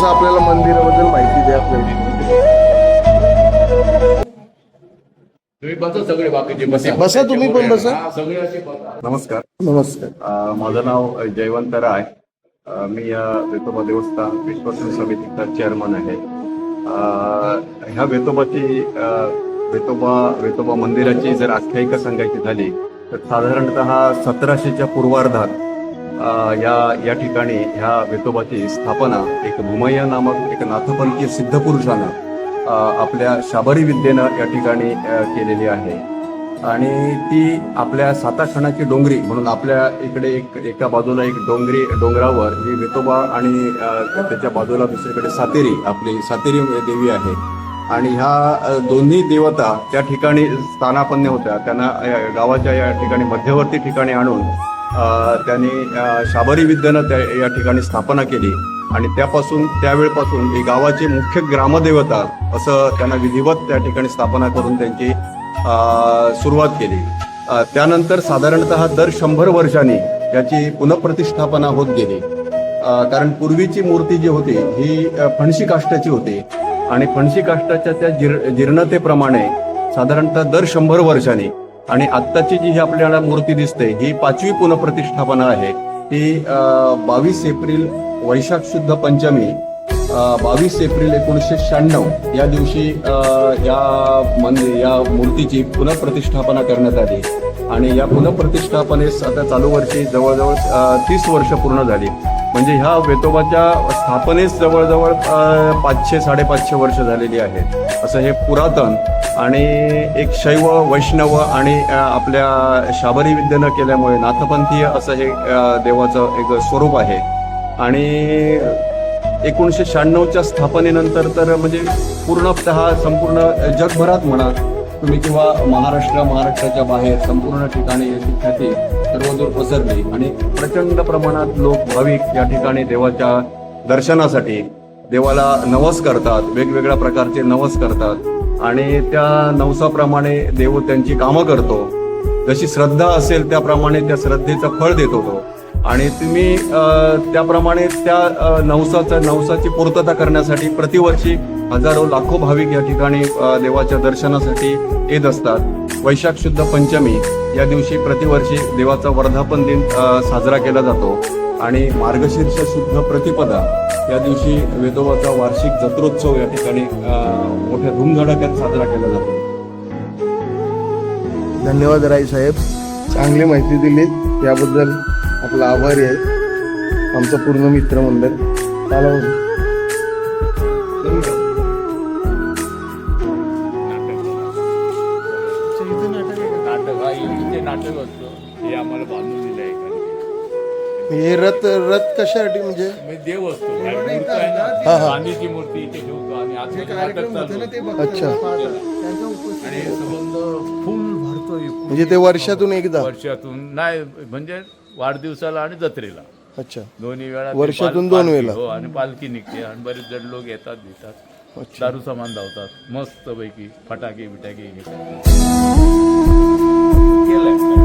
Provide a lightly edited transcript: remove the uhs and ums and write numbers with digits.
आपल्याला मंदिराबद्दल माहिती द्या आपल्याला. बसा तुम्ही पण बसा. नमस्कार. नमस्कार. माझं नाव जयवंत राय. मी वेतोबा देवस्थान विश्वसन समितीचा चेअरमन आहे. ह्या वेतोबा मंदिराची जर आख्यायिका सांगायची झाली तर साधारणतः 1700च्या पूर्वार्धात या ठिकाणी ह्या वेतोबाची स्थापना एक भूमय्या नामक एक नाथपंथीय सिद्धपुरुषानं आपल्या शाबरी विद्येनं या ठिकाणी केलेली आहे. आणि ती आपल्या साताक्षणाची डोंगरी म्हणून आपल्या इकडे एका बाजूला एक डोंगरावर ही वेतोबा आणि त्याच्या बाजूला दुसरीकडे आपली सातेरी देवी आहे. आणि ह्या दोन्ही देवता त्या ठिकाणी स्थानापन्न होत्या. त्यांना गावाच्या या ठिकाणी मध्यवर्ती ठिकाणी आणून त्यांनी शाबरी विद्येनं या ठिकाणी स्थापना केली. आणि त्यावेळपासून ही गावाची मुख्य ग्रामदेवता असं त्यांना विधिवत त्या ठिकाणी स्थापना करून त्यांची सुरुवात केली. त्यानंतर साधारणतः दर 100 वर्षांनी याची पुनःप्रतिष्ठापना होत गेली. कारण पूर्वीची मूर्ती जी होती ही फणशी काष्टाची होती आणि फणशी काष्टाच्या त्या जीर्णतेप्रमाणे साधारणतः दर 100 वर्षांनी आणि आत्ताची जी ही आपल्याला मूर्ती दिसते ही 5वी पुनःप्रतिष्ठापना आहे. ती 22 एप्रिल वैशाख शुद्ध पंचमी 22 एप्रिल 1996 या दिवशी या मूर्तीची पुनःप्रतिष्ठापना करण्यात आली. आणि या पुनःप्रतिष्ठापनेस आता चालू वर्षी जवळजवळ 30 वर्ष पूर्ण झाली. म्हणजे ह्या वेतोबाच्या स्थापनेस जवळजवळ 500-550 वर्ष झालेली आहेत. असं हे पुरातन आणि एक शैव वैष्णव आणि आपल्या शाबरी विद्येनं केल्यामुळे नाथपंथीय असं हे देवाचं एक स्वरूप आहे. आणि 1996च्या स्थापनेनंतर तर म्हणजे पूर्णतः संपूर्ण जगभरात म्हणा तुम्ही किंवा महाराष्ट्राच्या बाहेर संपूर्ण ठिकाणी याची ख्याती सर्वदूर पसरली आणि प्रचंड प्रमाणात लोक भाविक या ठिकाणी देवाच्या दर्शनासाठी देवाला नवस करतात. वेगवेगळ्या प्रकारचे नवस करतात आणि त्या नवसाप्रमाणे देव त्यांची कामं करतो. जशी श्रद्धा असेल त्याप्रमाणे त्या श्रद्धेचं फळ देतो तो. आणि तुम्ही त्याप्रमाणे त्या नवसाची पूर्तता करण्यासाठी प्रतिवर्षी हजारो लाखो भाविक या ठिकाणी देवाच्या दर्शनासाठी येत असतात. वैशाख शुद्ध पंचमी या दिवशी प्रतिवर्षी देवाचा वर्धापन दिन साजरा केला जातो. आणि मार्गशीर्ष शुद्ध प्रतिपदा या दिवशी वेतोबाचा वार्षिक जत्रोत्सव या ठिकाणी मोठ्या धूमधडाक्यात साजरा केला जातो. धन्यवाद राय साहेब, चांगली माहिती दिलीत याबद्दल आपला आभारी आहे. आमचं पूर्ण मित्रमंडळ नाटक असतं हे आम्हाला बांधून दिलं आहे. हे रथ कशासाठी म्हणजे देव असतो मूर्ती आहे ना, गांधीची मूर्ती इथे ठेवतो आणि आतमध्ये नाटक चालू आहे. अच्छा, आणि संबंध फुल भरतोय म्हणजे ते वर्षातून एकदा. वर्षातून नाही, म्हणजे वाढदिवसाला आणि जत्रेला अच्छा, दोन्ही वेळा ते वर्षातून दोन पालखी, वेळा. हो, आणि पालखी निघते आणि बरेच जण लोक येतात देतात, दारू सामान धावतात मस्त पैकी, फटाके बिटाके घेतात. केलंय